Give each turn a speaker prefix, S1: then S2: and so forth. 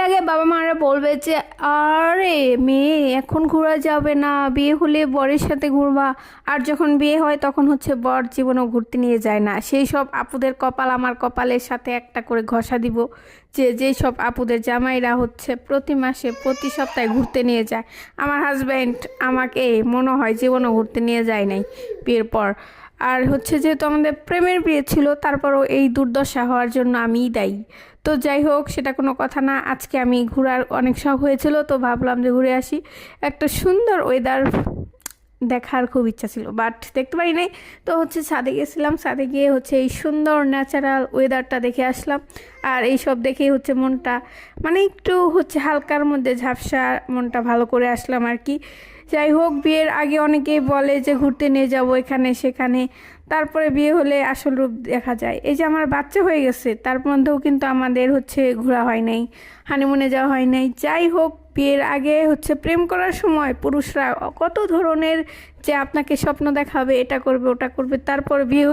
S1: আগে বাবা মারা বলবে যে আরে মেয়ে এখন ঘোরা যাবে না, বিয়ে হলে বরের সাথে ঘুরবা। আর যখন বিয়ে হয় তখন হচ্ছে বর জীবনও ঘুরতে নিয়ে যায় না। সেই সব আপুদের কপাল আমার কপালের সাথে একটা করে ঘষা দিব, যে যেই সব আপুদের জামাইরা হচ্ছে প্রতি মাসে প্রতি সপ্তাহে ঘুরতে নিয়ে যায়। আমার হাজব্যান্ড আমাকে মনে হয় জীবনও ঘুরতে নিয়ে যায় নাই বিয়ের পর। আর হচ্ছে যেহেতু আমাদের প্রেমের বিয়ে ছিল, তারপরও এই দুর্দশা হওয়ার জন্য আমিই দায়ী। তো যাই হোক, সেটা কোনো কথা না। আজকে আমি ঘোরার অনেক শখ হয়েছিল, তো ভাবলাম যে ঘুরে আসি। একটা সুন্দর ওয়েদার দেখার খুব ইচ্ছা ছিল, বাট দেখতে পারি নাই। তো হচ্ছে ছাদে গেছিলাম, ছাদে গিয়ে হচ্ছে এই সুন্দর ন্যাচারাল ওয়েদারটা দেখে আসলাম। আর এই সব দেখেই হচ্ছে মনটা মানে একটু হচ্ছে হালকার মধ্যে ঝাপসা, মনটা ভালো করে আসলাম আর কি। যাই হোক, বিয়ের আগে অনেকেই বলে যে ঘুরতে নিয়ে যাব এখানে সেখানে, তারপরে বিয়ে হলে আসল রূপ দেখা যায়। এই যে আমার বাচ্চা হয়ে গেছে, তার মধ্যেও কিন্তু আমাদের হচ্ছে ঘোরা হয় নাই, হানিমুনে যাওয়া হয় নাই। যাই হোক, বিয়ের আগে হচ্ছে প্রেম করার সময় পুরুষরা কত ধরনের যে আপনাকে স্বপ্ন দেখাবে, এটা করবে ওটা করবে, তারপর বিয়ে